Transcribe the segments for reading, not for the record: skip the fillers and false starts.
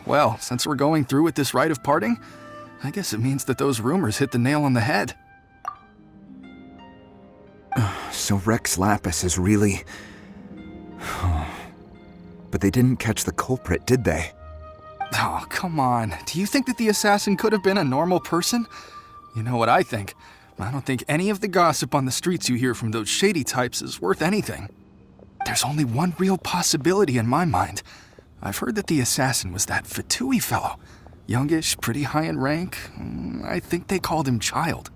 Well, since we're going through with this rite of parting, I guess it means that those rumors hit the nail on the head. So Rex Lapis is really... But they didn't catch the culprit, did they? Oh, come on. Do you think that the assassin could have been a normal person? You know what I think. I don't think any of the gossip on the streets you hear from those shady types is worth anything. There's only one real possibility in my mind. I've heard that the assassin was that Fatui fellow. Youngish, pretty high in rank. I think they called him Child.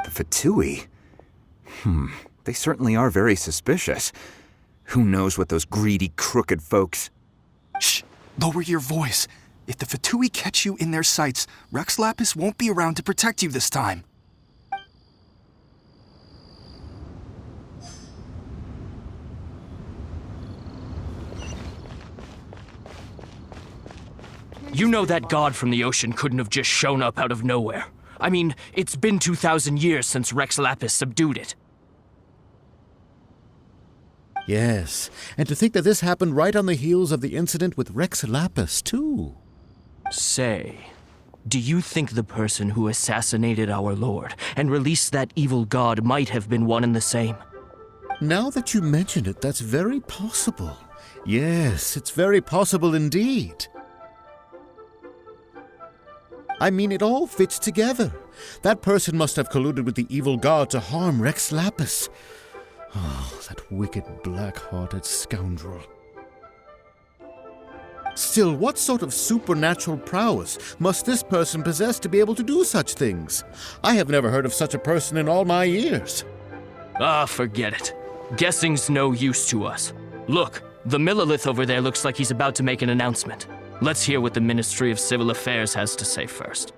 The Fatui? They certainly are very suspicious. Who knows what those greedy, crooked folks... Shh! Lower your voice. If the Fatui catch you in their sights, Rex Lapis won't be around to protect you this time. You know that god from the ocean couldn't have just shown up out of nowhere. I mean, it's been 2,000 years since Rex Lapis subdued it. Yes, and to think that this happened right on the heels of the incident with Rex Lapis, too. Say, do you think the person who assassinated our lord and released that evil god might have been one and the same? Now that you mention it, that's very possible. Yes, it's very possible indeed. I mean, it all fits together. That person must have colluded with the evil god to harm Rex Lapis. Oh, that wicked, black-hearted scoundrel. Still, what sort of supernatural prowess must this person possess to be able to do such things? I have never heard of such a person in all my years. Ah, forget it. Guessing's no use to us. Look, the Millilith over there looks like he's about to make an announcement. Let's hear what the Ministry of Civil Affairs has to say first.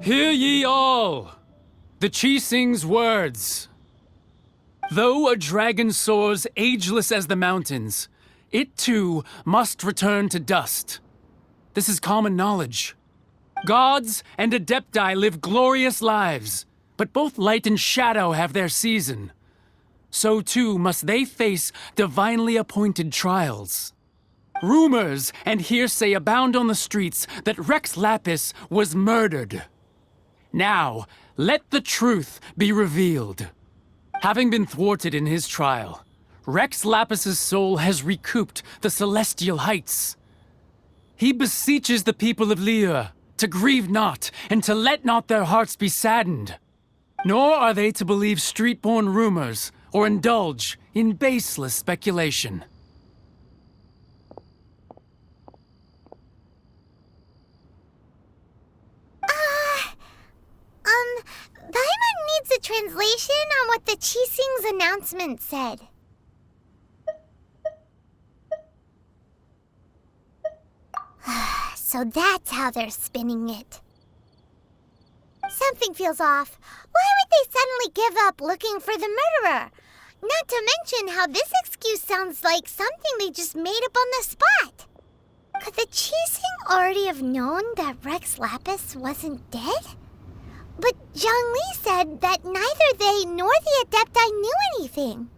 Hear ye all! The Chi-Sing's words. Though a dragon soars ageless as the mountains, it too must return to dust. This is common knowledge. Gods and Adepti live glorious lives, but both light and shadow have their season. So too must they face divinely appointed trials. Rumors and hearsay abound on the streets that Rex Lapis was murdered. Now, let the truth be revealed. Having been thwarted in his trial, Rex Lapis's soul has recouped the celestial heights. He beseeches the people of Liyue to grieve not and to let not their hearts be saddened. Nor are they to believe street-born rumors or indulge in baseless speculation. Paimon needs a translation on what the Chi-Sing's announcement said. So that's how they're spinning it. Something feels off. Why would they suddenly give up looking for the murderer? Not to mention how this excuse sounds like something they just made up on the spot. Could the Chi-Sing already have known that Rex Lapis wasn't dead? But Zhongli said that neither they nor the Adepti knew anything.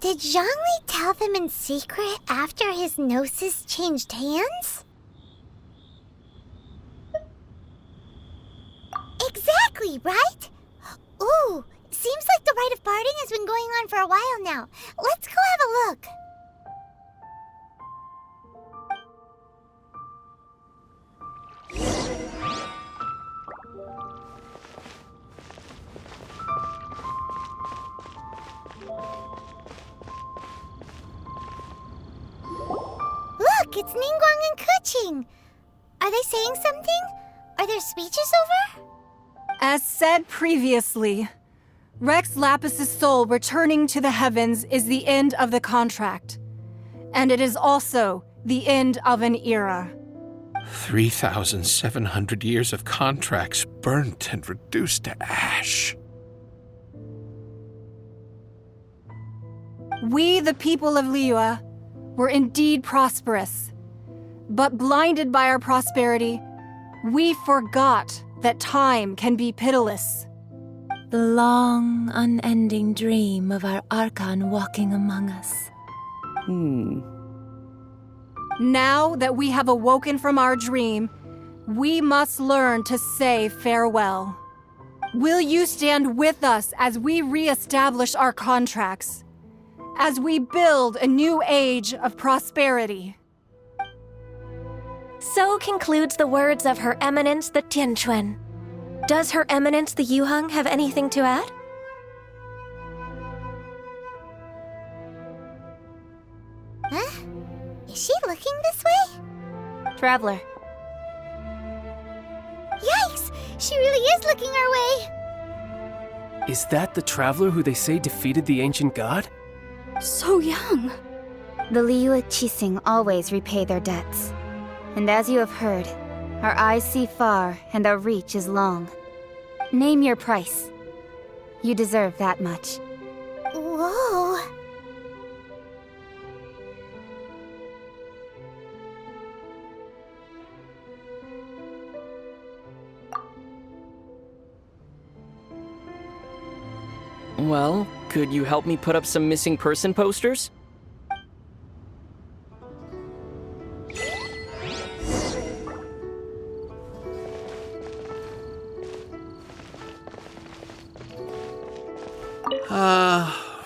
Did Zhongli tell them in secret after his gnosis changed hands? Exactly, right? Ooh, seems like the rite of parting has been going on for a while now. Let's go have a look. Look, it's Ningguang and Keqing. Are they saying something? Are their speeches over? As said previously, Rex Lapis's soul returning to the heavens is the end of the contract. And it is also the end of an era. 3,700 years of contracts burnt and reduced to ash. We, the people of Liyue, were indeed prosperous. But blinded by our prosperity, we forgot that time can be pitiless. The long, unending dream of our Archon walking among us. Now that we have awoken from our dream, we must learn to say farewell. Will you stand with us as we re-establish our contracts? As we build a new age of prosperity? So concludes the words of Her Eminence the Tianquan. Does Her Eminence the Yuheng have anything to add? Huh? Is she looking this way? Traveler. Yikes! She really is looking our way! Is that the traveler who they say defeated the ancient god? So young. The Liyue Qixing always repay their debts. And as you have heard, our eyes see far and our reach is long. Name your price. You deserve that much. Whoa! Well, could you help me put up some missing person posters?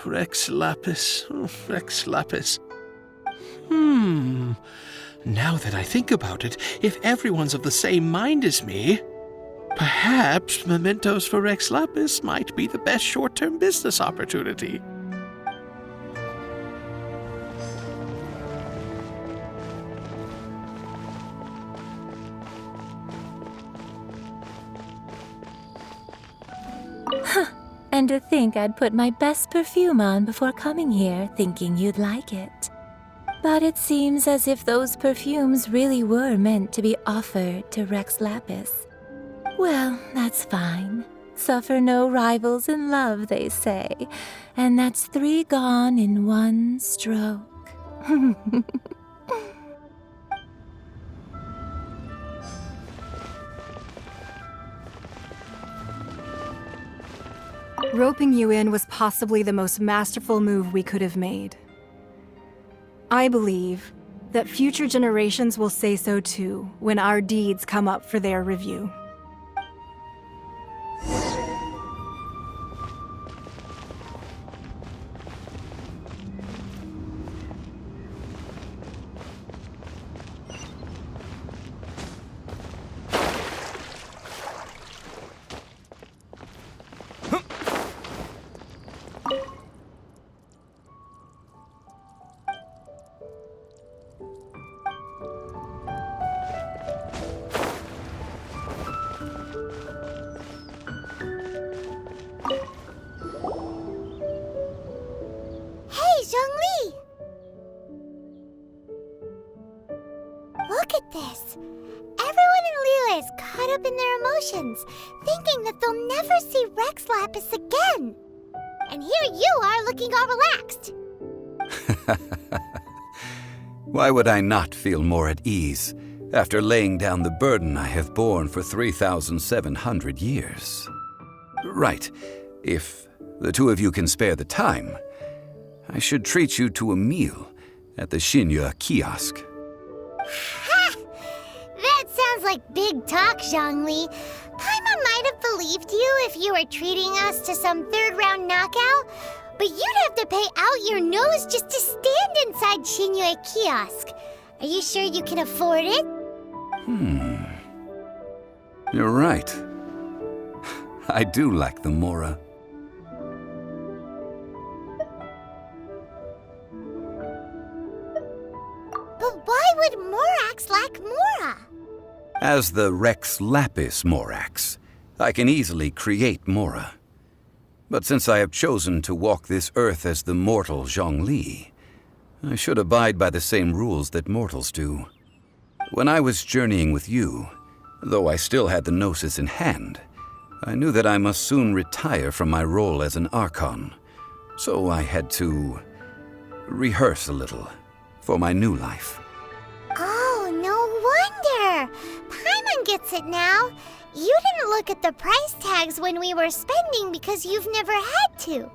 Rex Lapis. Oh, Rex Lapis. Now that I think about it, if everyone's of the same mind as me, perhaps mementos for Rex Lapis might be the best short-term business opportunity. And to think I'd put my best perfume on before coming here, thinking you'd like it. But it seems as if those perfumes really were meant to be offered to Rex Lapis. Well, that's fine. Suffer no rivals in love, they say. And that's 3 gone in 1 stroke. Roping you in was possibly the most masterful move we could have made. I believe that future generations will say so too when our deeds come up for their review. Look at this! Everyone in Liyue is caught up in their emotions, thinking that they'll never see Rex Lapis again. And here you are looking all relaxed. Why would I not feel more at ease after laying down the burden I have borne for 3,700 years? Right. If the two of you can spare the time, I should treat you to a meal at the Xinyue kiosk. Ha! That sounds like big talk, Zhongli. Paimon might have believed you if you were treating us to some third-round knockout, but you'd have to pay out your nose just to stand inside Xinyue kiosk. Are you sure you can afford it? You're right. I do lack the Mora. But why would Morax lack Mora? As the Rex Lapis Morax, I can easily create Mora. But since I have chosen to walk this earth as the mortal Zhongli, I should abide by the same rules that mortals do. When I was journeying with you, though I still had the Gnosis in hand, I knew that I must soon retire from my role as an Archon. So I had to rehearse a little for my new life. Oh, no wonder! Paimon gets it now. You didn't look at the price tags when we were spending because you've never had to.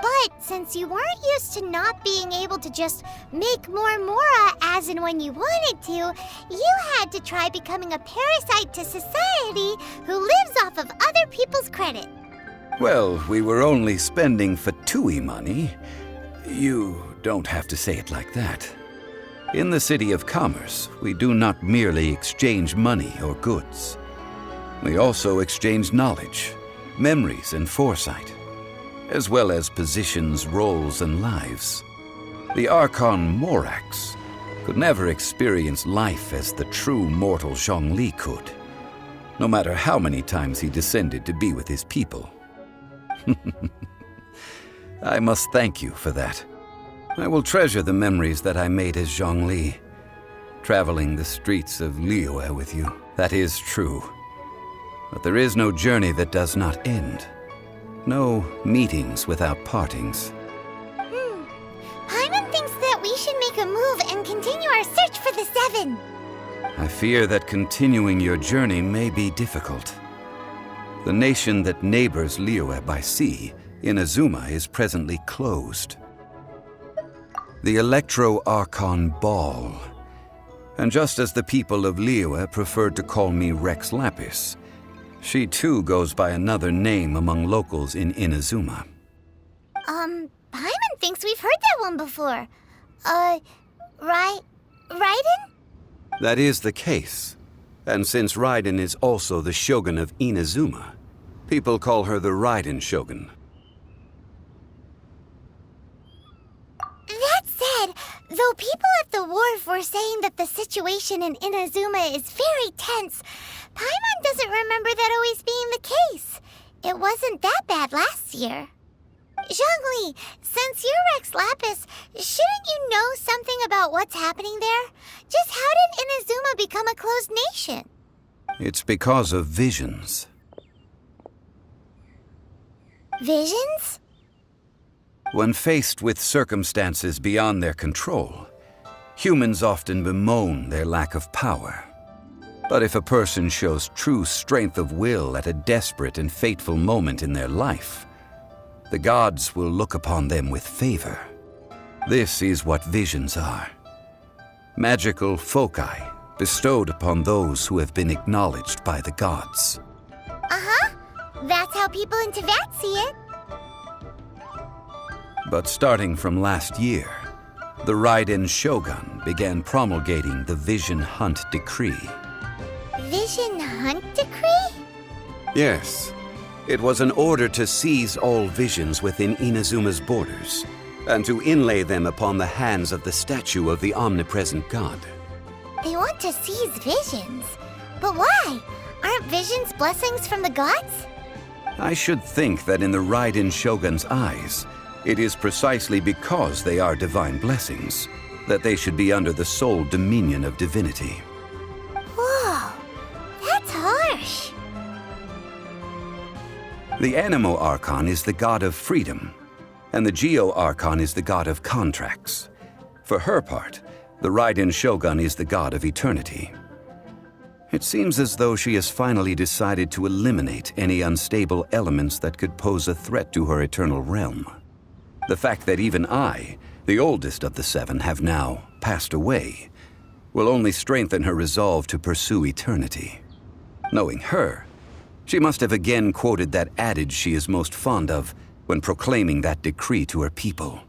But since you weren't used to not being able to just make more Mora as and when you wanted to, you had to try becoming a parasite to society who lives off of other people's credit. Well, we were only spending Fatui money. You don't have to say it like that. In the City of Commerce, we do not merely exchange money or goods. We also exchange knowledge, memories, and foresight, as well as positions, roles, and lives. The Archon Morax could never experience life as the true mortal Zhongli could, no matter how many times he descended to be with his people. I must thank you for that. I will treasure the memories that I made as Zhongli, traveling the streets of Liyue with you. That is true. But there is no journey that does not end. No meetings without partings. Paimon thinks that we should make a move and continue our search for the Seven. I fear that continuing your journey may be difficult. The nation that neighbors Liyue by sea, Inazuma, is presently closed. The Electro-Archon Ball. And just as the people of Liyue preferred to call me Rex Lapis, she too goes by another name among locals in Inazuma. Paimon thinks we've heard that one before. Raiden? That is the case. And since Raiden is also the Shogun of Inazuma, people call her the Raiden Shogun. That said, though people at the wharf were saying that the situation in Inazuma is very tense, Paimon doesn't remember that always being the case. It wasn't that bad last year. Zhongli, since you're Rex Lapis, shouldn't you know something about what's happening there? Just how did Inazuma become a closed nation? It's because of visions. Visions? When faced with circumstances beyond their control, humans often bemoan their lack of power. But if a person shows true strength of will at a desperate and fateful moment in their life, the gods will look upon them with favor. This is what visions are. Magical foci bestowed upon those who have been acknowledged by the gods. Uh-huh. That's how people in Teyvat see it. But starting from last year, the Raiden Shogun began promulgating the Vision Hunt Decree. Vision Hunt Decree? Yes. It was an order to seize all visions within Inazuma's borders, and to inlay them upon the hands of the statue of the omnipresent god. They want to seize visions. But why? Aren't visions blessings from the gods? I should think that in the Raiden Shogun's eyes, it is precisely because they are divine blessings that they should be under the sole dominion of divinity. Whoa, that's harsh. The Animo Archon is the god of freedom, and the Geo Archon is the god of contracts. For her part, the Raiden Shogun is the god of eternity. It seems as though she has finally decided to eliminate any unstable elements that could pose a threat to her eternal realm. The fact that even I, the oldest of the seven, have now passed away, will only strengthen her resolve to pursue eternity. Knowing her, she must have again quoted that adage she is most fond of when proclaiming that decree to her people.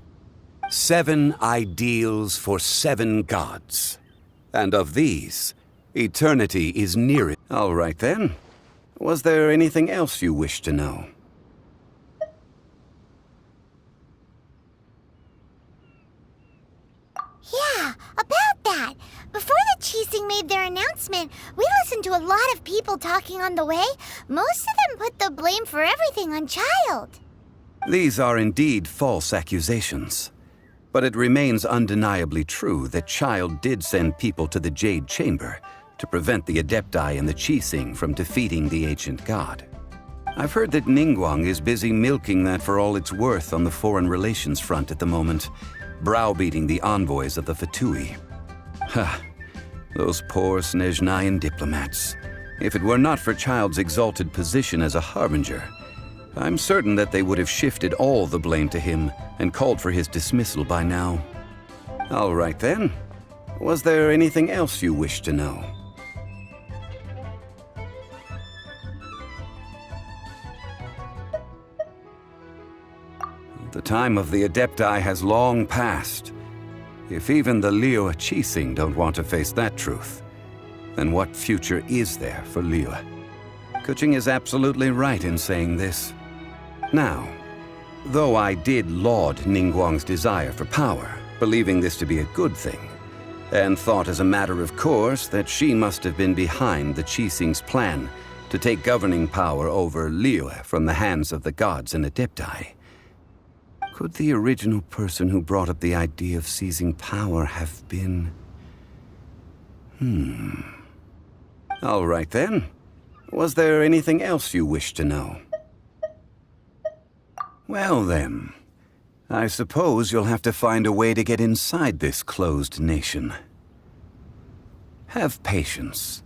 7 ideals for 7 gods. And of these, eternity is near it. All right then. Was there anything else you wish to know? Yeah, about that. Before the Qixing made their announcement, we listened to a lot of people talking on the way. Most of them put the blame for everything on Child. These are indeed false accusations. But it remains undeniably true that Child did send people to the Jade Chamber to prevent the Adepti and the Qixing from defeating the ancient god. I've heard that Ningguang is busy milking that for all it's worth on the foreign relations front at the moment, browbeating the envoys of the Fatui. Ha! Those poor Snezhnayan diplomats. If it were not for Child's exalted position as a harbinger, I'm certain that they would have shifted all the blame to him and called for his dismissal by now. All right then. Was there anything else you wished to know? The time of the Adepti has long passed. If even the Liyue Qixing don't want to face that truth, then what future is there for Liyue? Kuching is absolutely right in saying this. Now, though I did laud Ningguang's desire for power, believing this to be a good thing, and thought as a matter of course that she must have been behind the Qixing's plan to take governing power over Liyue from the hands of the gods and Adepti, could the original person who brought up the idea of seizing power have been... All right then. Was there anything else you wished to know? Well then, I suppose you'll have to find a way to get inside this closed nation. Have patience.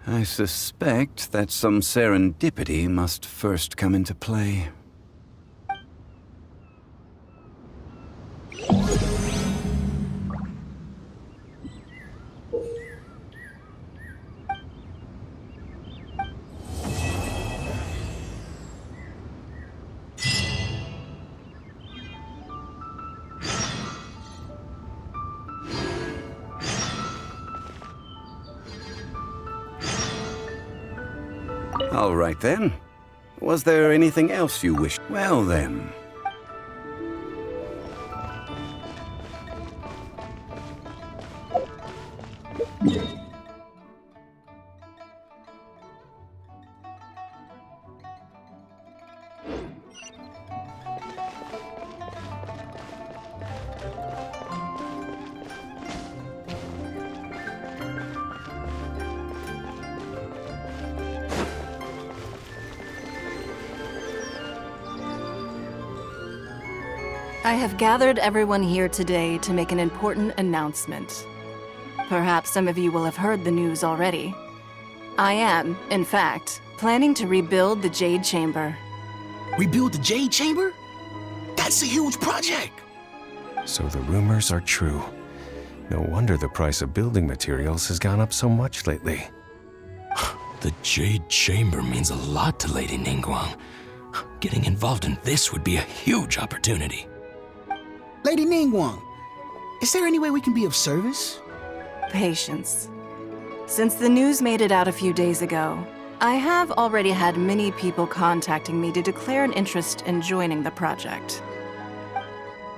I suspect that some serendipity must first come into play. All right then. Was there anything else you wished? Well then. I have gathered everyone here today to make an important announcement. Perhaps some of you will have heard the news already. I am, in fact, planning to rebuild the Jade Chamber. Rebuild the Jade Chamber? That's a huge project! So the rumors are true. No wonder the price of building materials has gone up so much lately. The Jade Chamber means a lot to Lady Ningguang. Getting involved in this would be a huge opportunity. Lady Ningguang, is there any way we can be of service? Patience. Since the news made it out a few days ago, I have already had many people contacting me to declare an interest in joining the project.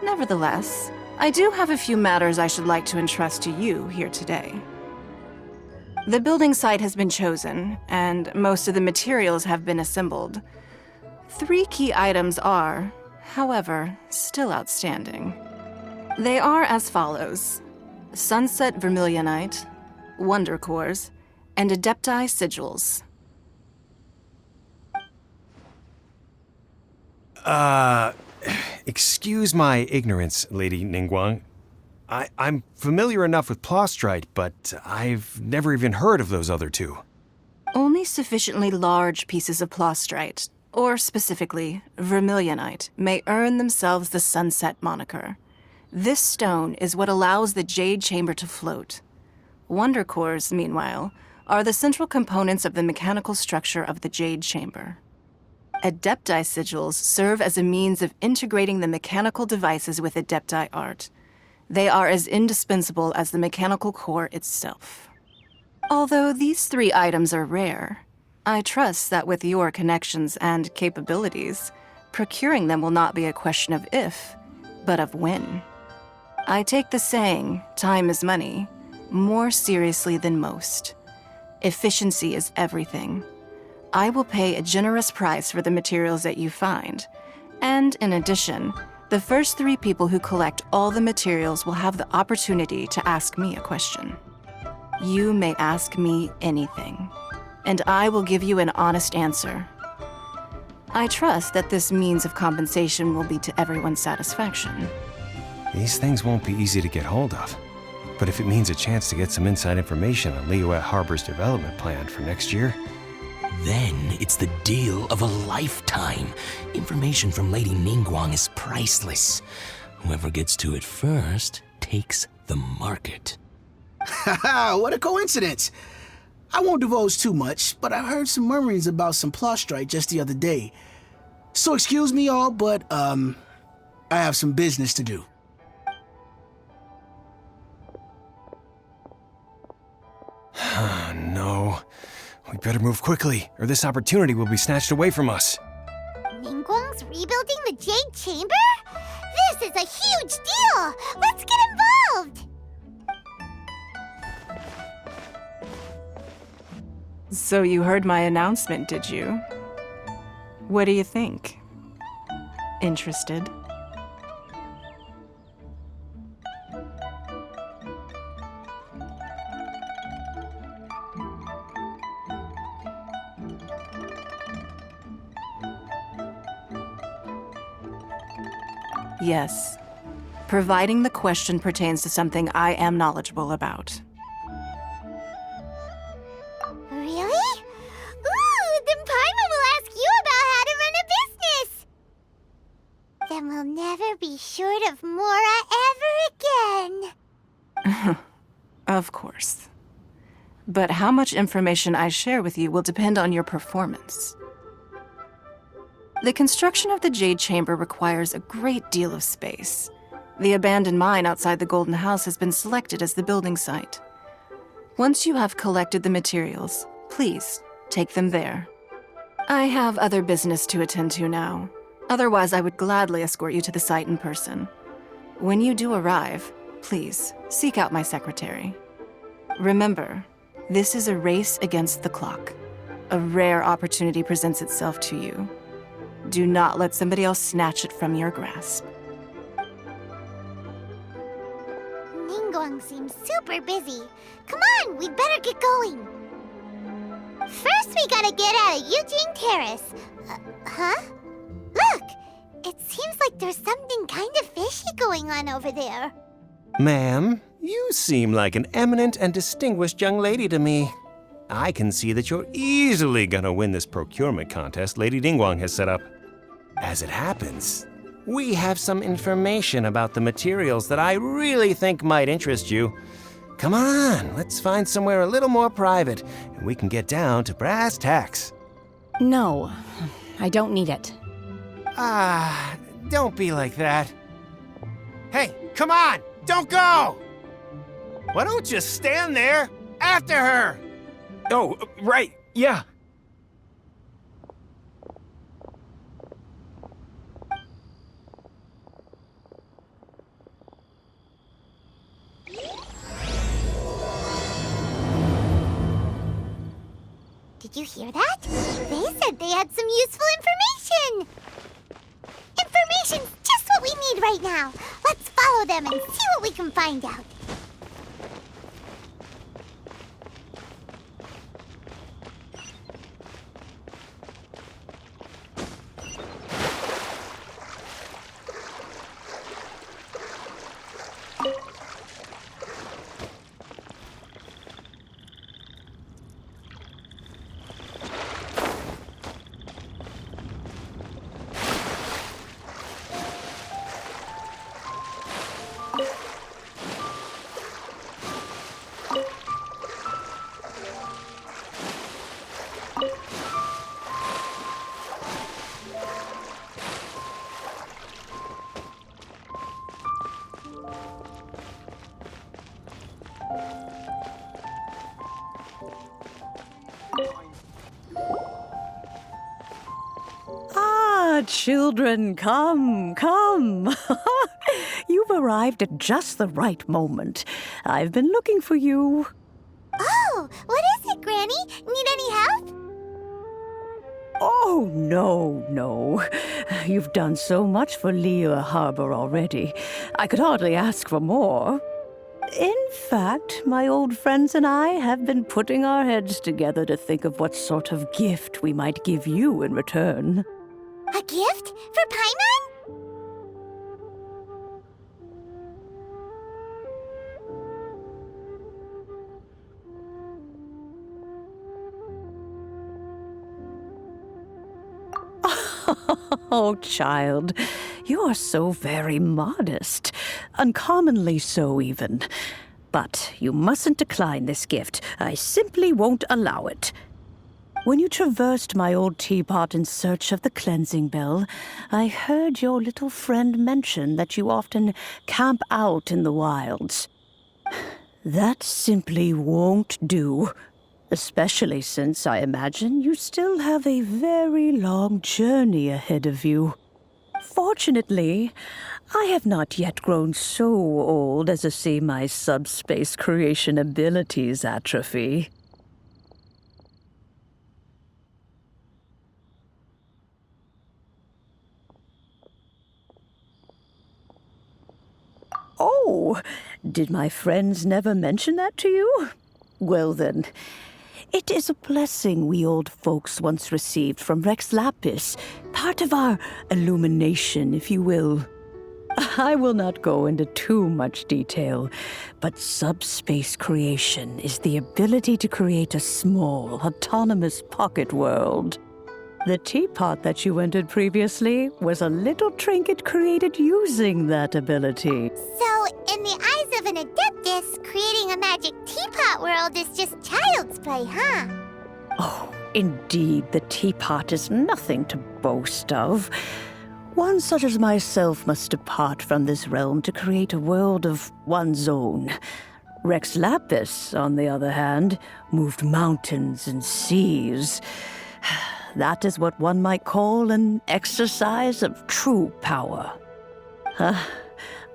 Nevertheless, I do have a few matters I should like to entrust to you here today. The building site has been chosen, and most of the materials have been assembled. 3 key items are, however, still outstanding. They are as follows: Sunset Vermilionite, Wonder Cores, and Adepti Sigils. Excuse my ignorance, Lady Ningguang. I'm familiar enough with Plostrite, but I've never even heard of those other 2. Only sufficiently large pieces of Plostrite, or specifically, Vermilionite, may earn themselves the Sunset moniker. This stone is what allows the Jade Chamber to float. Wonder Cores, meanwhile, are the central components of the mechanical structure of the Jade Chamber. Adepti Sigils serve as a means of integrating the mechanical devices with Adepti art. They are as indispensable as the mechanical core itself. Although these 3 items are rare, I trust that with your connections and capabilities, procuring them will not be a question of if, but of when. I take the saying, time is money, more seriously than most. Efficiency is everything. I will pay a generous price for the materials that you find, and in addition, the first 3 people who collect all the materials will have the opportunity to ask me a question. You may ask me anything, and I will give you an honest answer, I trust that this means of compensation will be to everyone's satisfaction. These things won't be easy to get hold of. But if it means a chance to get some inside information on Liyue Harbor's development plan for next year... Then it's the deal of a lifetime. Information from Lady Ningguang is priceless. Whoever gets to it first takes the market. Haha, what a coincidence! I won't divulge too much, but I heard some murmurings about some Plostrite just the other day. So excuse me all, but, I have some business to do. No. We better move quickly, or this opportunity will be snatched away from us. Ningguang's rebuilding the Jade Chamber? This is a huge deal! Let's get involved! So you heard my announcement, did you? What do you think? Interested? Yes, providing the question pertains to something I am knowledgeable about. Really? Ooh, then Paimon will ask you about how to run a business! Then we'll never be short of Mora ever again. Of course. But how much information I share with you will depend on your performance. The construction of the Jade Chamber requires a great deal of space. The abandoned mine outside the Golden House has been selected as the building site. Once you have collected the materials, please take them there. I have other business to attend to now. Otherwise, I would gladly escort you to the site in person. When you do arrive, please seek out my secretary. Remember, this is a race against the clock. A rare opportunity presents itself to you. Do not let somebody else snatch it from your grasp. Ningguang seems super busy. Come on, we better get going. First, we gotta get out of Eugene Terrace. Huh? Look! It seems like there's something kind of fishy going on over there. Ma'am, you seem like an eminent and distinguished young lady to me. I can see that you're easily gonna win this procurement contest Lady Ningguang has set up. As it happens, we have some information about the materials that I really think might interest you. Come on, let's find somewhere a little more private, and we can get down to brass tacks. No, I don't need it. Don't be like that. Hey, come on, don't go! Why don't you stand there after her? Oh, right, yeah. Did you hear that? They said they had some useful information! Information's just what we need right now. Let's follow them and see what we can find out. Children, come, come. You've arrived at just the right moment. I've been looking for you. Oh, what is it, Granny? Need any help? Oh, no. You've done so much for Liyue Harbor already. I could hardly ask for more. In fact, my old friends and I have been putting our heads together to think of what sort of gift we might give you in return. A gift for Paimon? Oh, child, you are so very modest. Uncommonly so, even. But you mustn't decline this gift. I simply won't allow it. When you traversed my old teapot in search of the cleansing bell, I heard your little friend mention that you often camp out in the wilds. That simply won't do. Especially since I imagine you still have a very long journey ahead of you. Fortunately, I have not yet grown so old as to see my subspace creation abilities atrophy. Oh, did my friends never mention that to you? Well then, it is a blessing we old folks once received from Rex Lapis, part of our illumination, if you will. I will not go into too much detail, but subspace creation is the ability to create a small, autonomous pocket world. The teapot that you entered previously was a little trinket created using that ability. So, in the eyes of an Adeptus, creating a magic teapot world is just child's play, huh? Oh, indeed, the teapot is nothing to boast of. One such as myself must depart from this realm to create a world of one's own. Rex Lapis, on the other hand, moved mountains and seas. That is what one might call an exercise of true power.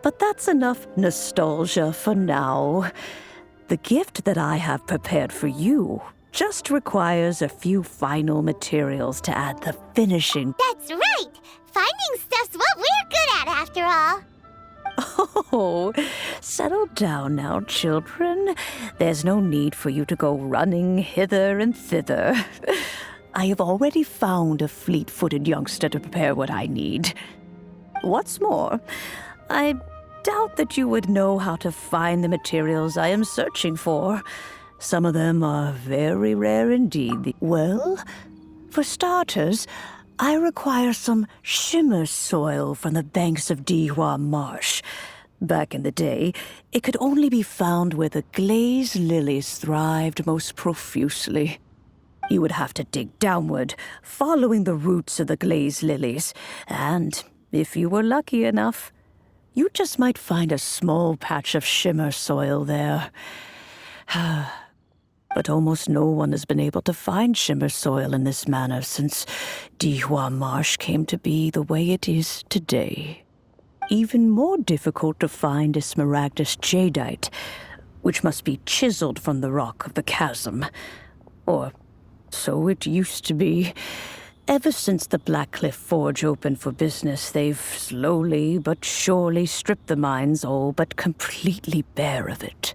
But that's enough nostalgia for now. The gift that I have prepared for you just requires a few final materials to add the finishing. That's right! Finding stuff's what we're good at, after all. Oh, settle down now, children. There's no need for you to go running hither and thither. I have already found a fleet-footed youngster to prepare what I need. What's more, I doubt that you would know how to find the materials I am searching for. Some of them are very rare indeed. Well, for starters, I require some shimmer soil from the banks of Dihua Marsh. Back in the day, it could only be found where the glazed lilies thrived most profusely. You would have to dig downward, following the roots of the glazed lilies, and if you were lucky enough, you just might find a small patch of shimmer soil there. But almost no one has been able to find shimmer soil in this manner since Dihua Marsh came to be the way it is today. Even more difficult to find is smaragdus jadeite, which must be chiseled from the rock of the chasm. Or so it used to be. Ever since the Blackcliff Forge opened for business, they've slowly but surely stripped the mines all but completely bare of it.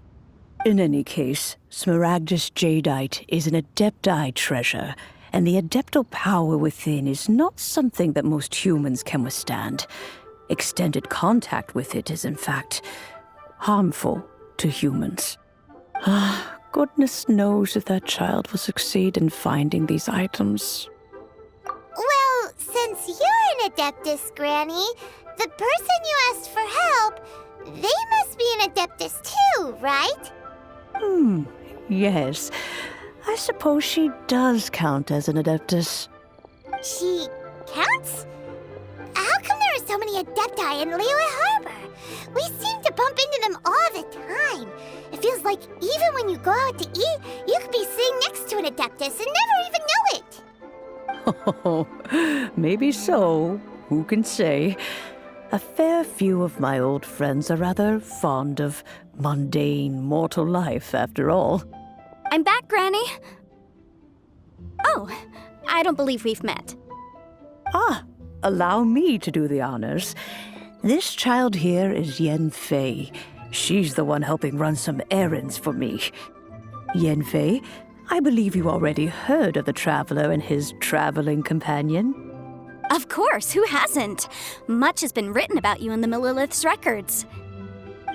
In any case, smaragdus jadeite is an adepti treasure, and the adeptal power within is not something that most humans can withstand. Extended contact with it is, in fact, harmful to humans. Goodness knows if that child will succeed in finding these items. Well, since you're an Adeptus, Granny, the person you asked for help, they must be an Adeptus too, right? Yes. I suppose she does count as an Adeptus. She counts? How come there are so many Adepti in Liyue Harbor? We seem to bump into them all the time. It feels like even when you go out to eat, you could be sitting next to an Adeptus and never even know it. Oh, maybe so. Who can say? A fair few of my old friends are rather fond of mundane mortal life, after all. I'm back, Granny. Oh, I don't believe we've met. Allow me to do the honors. This child here is Yen Fei. She's the one helping run some errands for me. Yen Fei, I believe you already heard of the traveler and his traveling companion. Of course, who hasn't? Much has been written about you in the Millilith's records.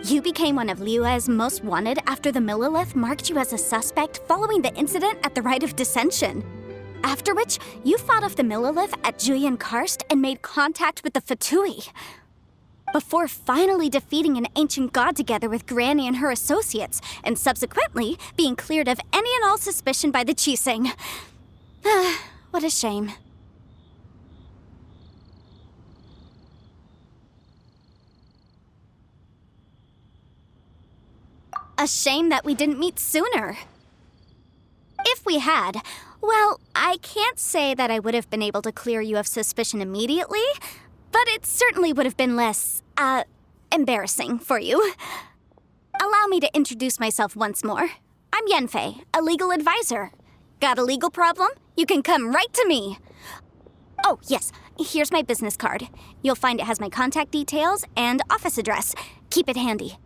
You became one of Liyue's most wanted after the Millilith marked you as a suspect following the incident at the Rite of Dissension. After which, you fought off the Millilith at Julian Karst and made contact with the Fatui. Before finally defeating an ancient god together with Granny and her associates, and subsequently being cleared of any and all suspicion by the Qixing. What a shame. A shame that we didn't meet sooner. If we had, well, I can't say that I would have been able to clear you of suspicion immediately, but it certainly would have been less, embarrassing for you. Allow me to introduce myself once more. I'm Yanfei, a legal advisor. Got a legal problem? You can come right to me. Oh, yes, here's my business card. You'll find it has my contact details and office address. Keep it handy.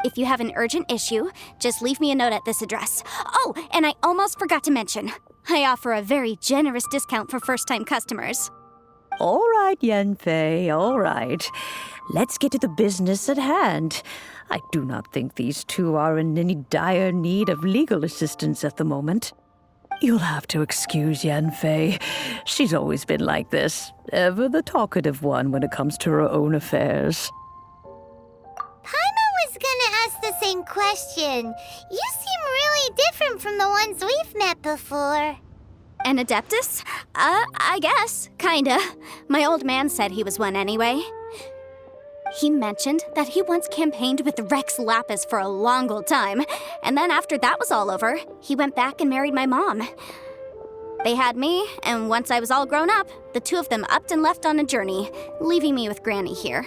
If you have an urgent issue, just leave me a note at this address. Oh, and I almost forgot to mention, I offer a very generous discount for first-time customers. All right, Yanfei, all right. Let's get to the business at hand. I do not think these two are in any dire need of legal assistance at the moment. You'll have to excuse Yanfei. She's always been like this, ever the talkative one when it comes to her own affairs. Paimon was gonna ask the same question. You seem really different from the ones we've met before. An Adeptus? I guess. Kinda. My old man said he was one anyway. He mentioned that he once campaigned with Rex Lapis for a long old time, and then after that was all over, he went back and married my mom. They had me, and once I was all grown up, the two of them upped and left on a journey, leaving me with Granny here.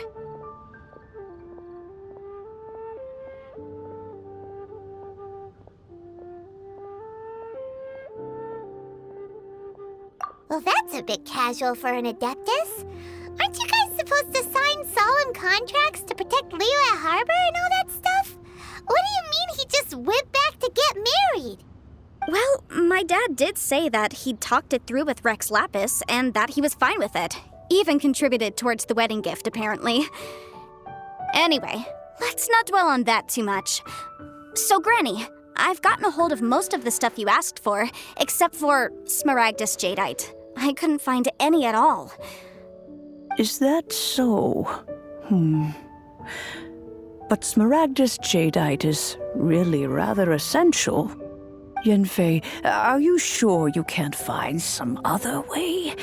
Well, that's a bit casual for an Adeptus. Aren't you guys supposed to sign solemn contracts to protect Liyue Harbor and all that stuff? What do you mean he just went back to get married? Well, my dad did say that he'd talked it through with Rex Lapis and that he was fine with it. Even contributed towards the wedding gift, apparently. Anyway, let's not dwell on that too much. So, Granny, I've gotten a hold of most of the stuff you asked for, except for Smaragdus Jadeite. I couldn't find any at all. Is that so? But Smaragdus Jadeite is really rather essential. Yanfei, are you sure you can't find some other way?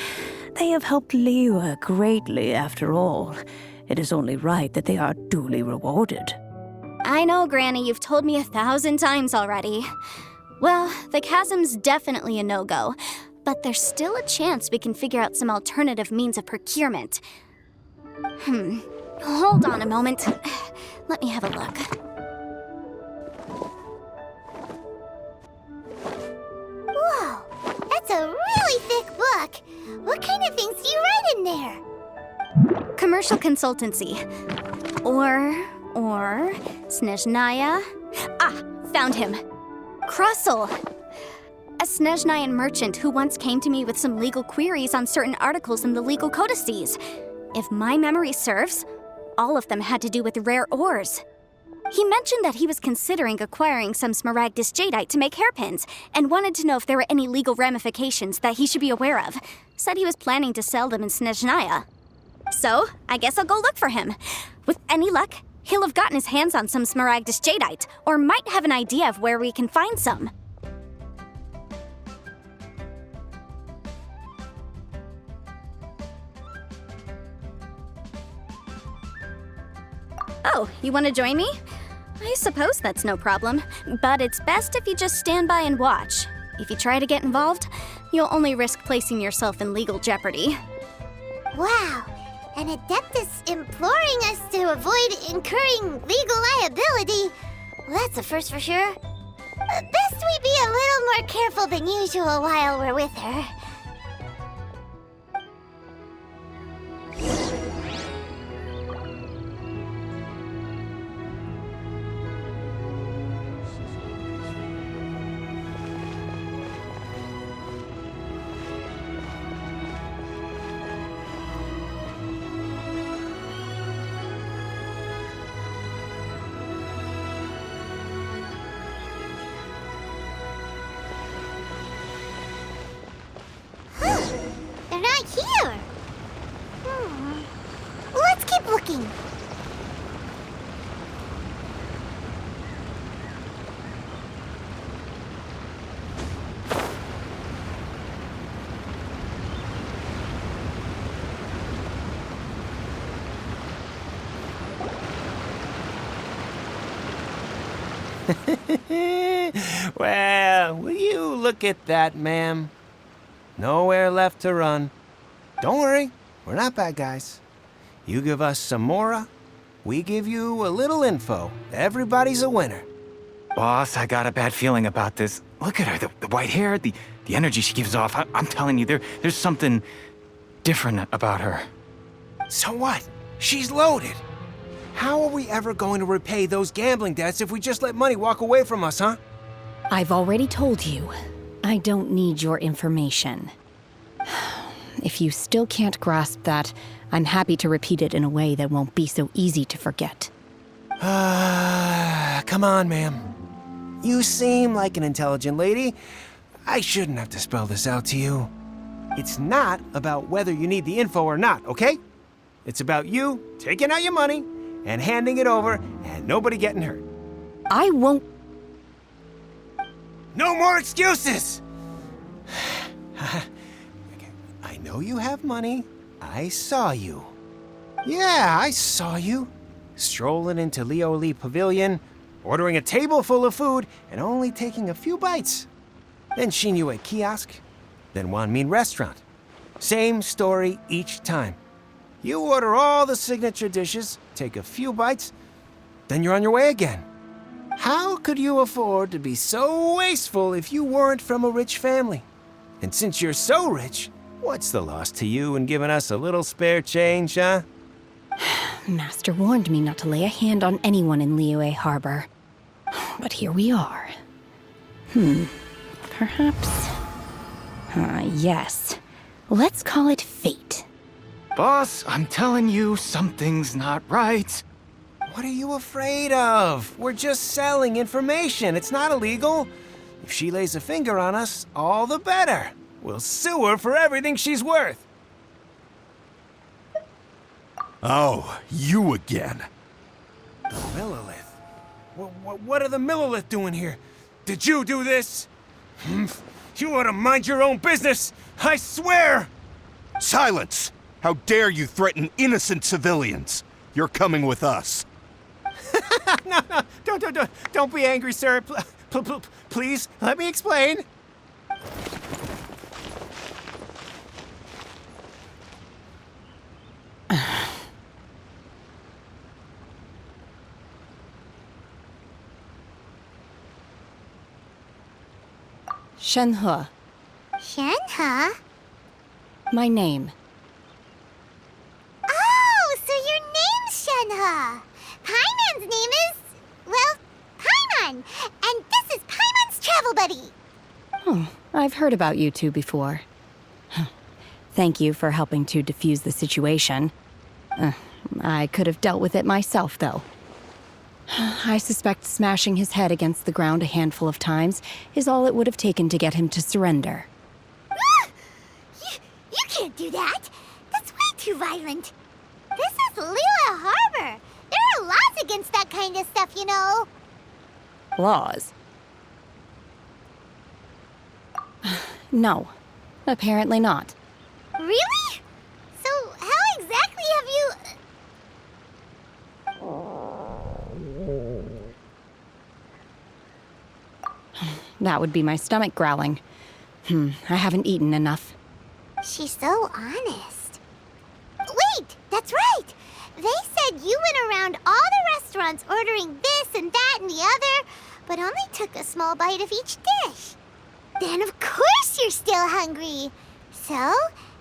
They have helped Liyue greatly, after all. It is only right that they are duly rewarded. I know, Granny, you've told me 1,000 times already. Well, the chasm's definitely a no-go, but there's still a chance we can figure out some alternative means of procurement. Hold on a moment. Let me have a look. Whoa, that's a really thick book. What kind of things do you write in there? Commercial consultancy. Or Snezhnaya. Ah, found him. Krusel. A Snezhnayan merchant who once came to me with some legal queries on certain articles in the legal codices. If my memory serves, all of them had to do with rare ores. He mentioned that he was considering acquiring some Smaragdus Jadeite to make hairpins, and wanted to know if there were any legal ramifications that he should be aware of. Said he was planning to sell them in Snezhnaya. So, I guess I'll go look for him. With any luck, he'll have gotten his hands on some Smaragdus Jadeite, or might have an idea of where we can find some. Oh, you want to join me? I suppose that's no problem, but it's best if you just stand by and watch. If you try to get involved, you'll only risk placing yourself in legal jeopardy. Wow, an Adeptus imploring us to avoid incurring legal liability. Well, that's a first for sure. Best we be a little more careful than usual while we're with her. asking. Well, will you look at that, ma'am? Nowhere left to run. Don't worry, we're not bad guys. You give us some Mora, we give you a little info. Everybody's a winner. Boss, I got a bad feeling about this. Look at her, the white hair, the energy she gives off. I'm telling you, there's something different about her. So what? She's loaded. How are we ever going to repay those gambling debts if we just let money walk away from us, huh? I've already told you, I don't need your information. If you still can't grasp that, I'm happy to repeat it in a way that won't be so easy to forget. Come on, ma'am. You seem like an intelligent lady. I shouldn't have to spell this out to you. It's not about whether you need the info or not, okay? It's about you taking out your money and handing it over and nobody getting hurt. I won't. No more excuses! I know you have money. I saw you. Yeah, I saw you. Strolling into Leo Lee Pavilion, ordering a table full of food, and only taking a few bites. Then Shinue Kiosk, then Wanmin Restaurant. Same story each time. You order all the signature dishes, take a few bites, then you're on your way again. How could you afford to be so wasteful if you weren't from a rich family? And since you're so rich, what's the loss to you in giving us a little spare change, huh? Master warned me not to lay a hand on anyone in Liyue Harbor. But here we are. Perhaps... yes. Let's call it fate. Boss, I'm telling you, something's not right. What are you afraid of? We're just selling information. It's not illegal. If she lays a finger on us, all the better. We'll sue her for everything she's worth. Oh, you again. The Millilith. What are the Millilith doing here? Did you do this? You ought to mind your own business, I swear! Silence! How dare you threaten innocent civilians? You're coming with us. No, don't be angry, sir. Please, let me explain. Shenhe. Shenhe? My name. Oh, so your name's Shenhe. Paimon's name is, well, Paimon. And this is Paimon's travel buddy. Oh, I've heard about you two before. Thank you for helping to defuse the situation. I could have dealt with it myself, though. I suspect smashing his head against the ground a handful of times is all it would have taken to get him to surrender. You can't do that. That's way too violent. This is Liyue Harbor. There are laws against that kind of stuff, you know. Laws? No, apparently not. Really? So how exactly have you... That would be my stomach growling. I haven't eaten enough. She's so honest. Wait, that's right. They said you went around all the restaurants ordering this and that and the other, but only took a small bite of each dish. Then of course you're still hungry. So,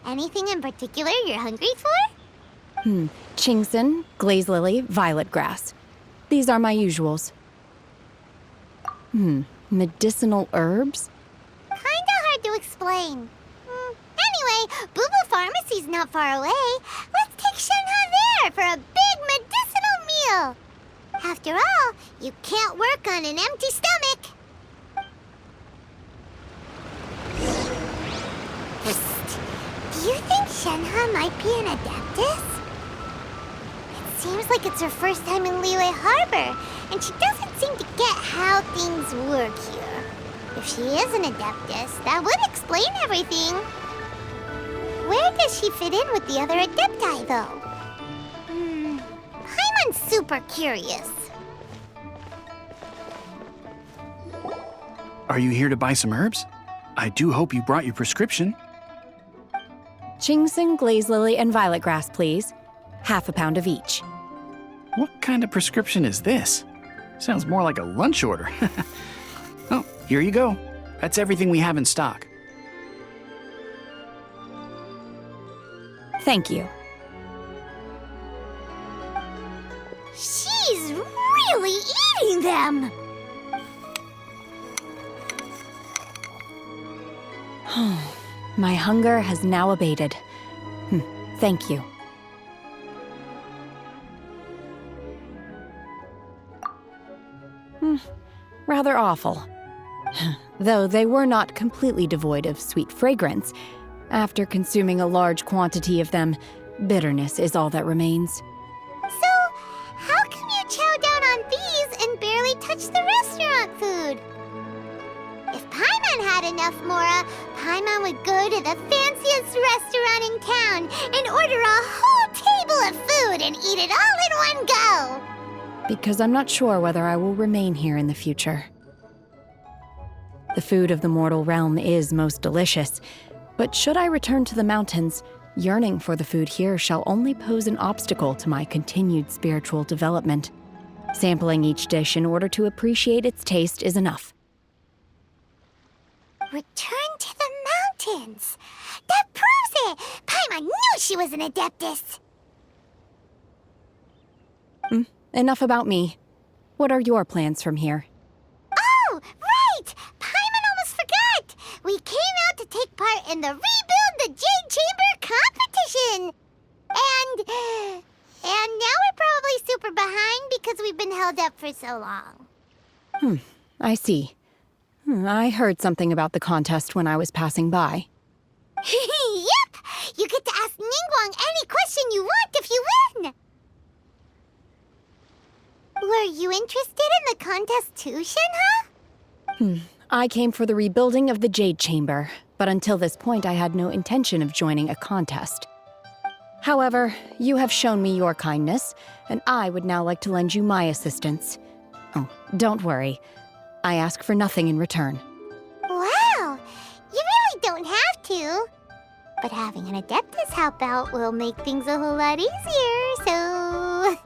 anything in particular you're hungry for? Chingson, glaze lily, violet grass. These are my usuals. Medicinal herbs? Kinda hard to explain. Anyway, Boo Boo Pharmacy's not far away. Let's take Shenhe there for a big medicinal meal. After all, you can't work on an empty stomach. Psst. Do you think Shenhe might be an adeptus? It seems like it's her first time in Liyue Harbor, and she doesn't seem to get how things work here. If she is an Adeptus, that would explain everything. Where does she fit in with the other Adepti, though? Paimon's super curious. Are you here to buy some herbs? I do hope you brought your prescription. Chingsing, glaze lily, and violet grass, please. Half a pound of each. What kind of prescription is this? Sounds more like a lunch order. Oh, here you go. That's everything we have in stock. Thank you. She's really eating them! My hunger has now abated. Thank you. Rather awful. Though they were not completely devoid of sweet fragrance. After consuming a large quantity of them, bitterness is all that remains. So, how come you chow down on these and barely touch the restaurant food? If Paimon had enough Mora, Paimon would go to the fanciest restaurant in town and order a whole table of food and eat it all in one go! Because I'm not sure whether I will remain here in the future. The food of the mortal realm is most delicious, but should I return to the mountains, yearning for the food here shall only pose an obstacle to my continued spiritual development. Sampling each dish in order to appreciate its taste is enough. Return to the mountains! That proves it! Paimon knew she was an Adeptus! Enough about me. What are your plans from here? Oh, right! Paimon almost forgot! We came out to take part in the Rebuild the Jade Chamber competition! And now we're probably super behind because we've been held up for so long. I see. I heard something about the contest when I was passing by. Yep! You get to ask Ningguang any question you want if you win! Were you interested in the contest too, Shenhe? I came for the rebuilding of the Jade Chamber, but until this point I had no intention of joining a contest. However, you have shown me your kindness, and I would now like to lend you my assistance. Oh, don't worry. I ask for nothing in return. Wow! You really don't have to. But having an Adeptus help out will make things a whole lot easier, so...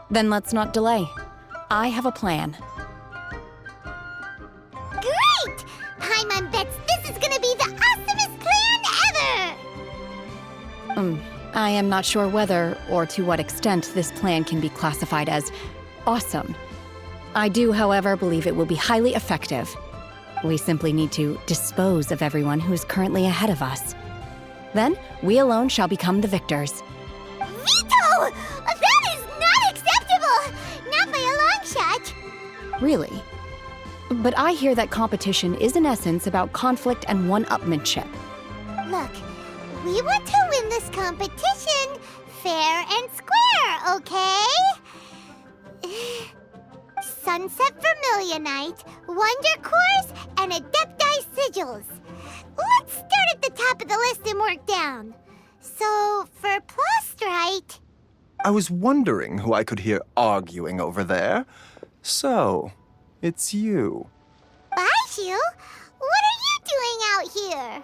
Then let's not delay. I have a plan. Great! Paimon bets this is gonna be the awesomest plan ever! I am not sure whether or to what extent this plan can be classified as awesome. I do, however, believe it will be highly effective. We simply need to dispose of everyone who is currently ahead of us. Then, we alone shall become the victors. Veto! That is not acceptable! Not by a long shot! Really? But I hear that competition is in essence about conflict and one-upmanship. Look, we want to win this competition fair and square, okay? Sunset Vermilionite, Wonder Cores, and Adepti Sigils. Let's start at the top of the list and work down. So, for Plastrite... I was wondering who I could hear arguing over there. So, it's you. Baishu? What are you doing out here?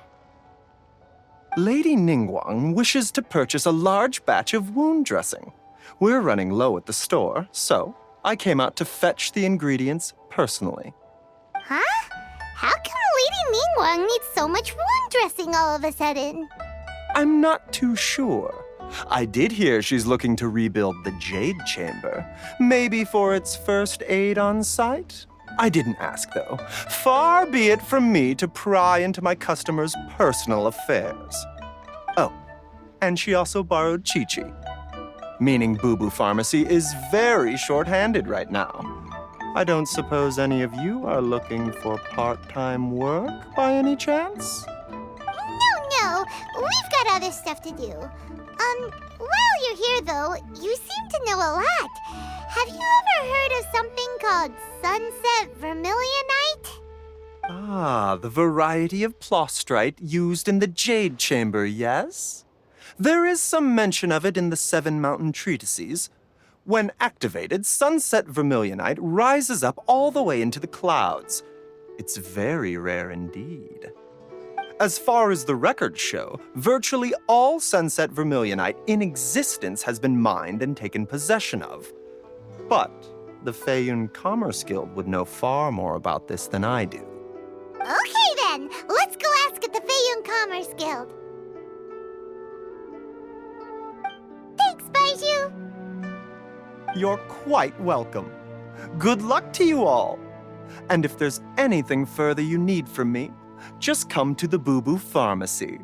Lady Ningguang wishes to purchase a large batch of wound dressing. We're running low at the store, so I came out to fetch the ingredients personally. Huh? How come Lady Ningguang needs so much wound dressing all of a sudden? I'm not too sure. I did hear she's looking to rebuild the Jade Chamber. Maybe for its first aid on site? I didn't ask, though. Far be it from me to pry into my customers' personal affairs. Oh, and she also borrowed Chi-Chi. Meaning Boo Boo Pharmacy is very short-handed right now. I don't suppose any of you are looking for part-time work by any chance? No, no. We've got other stuff to do. While you're here, though, you seem to know a lot. Have you ever heard of something called sunset vermilionite? Ah, the variety of plostrite used in the Jade Chamber, yes? There is some mention of it in the Seven Mountain Treatises. When activated, sunset vermilionite rises up all the way into the clouds. It's very rare indeed. As far as the records show, virtually all sunset vermilionite in existence has been mined and taken possession of. But the Feiyun Commerce Guild would know far more about this than I do. Okay then, let's go ask at the Feiyun Commerce Guild. Thanks, Baiju. You're quite welcome. Good luck to you all. And if there's anything further you need from me, just come to the Boo Boo Pharmacy.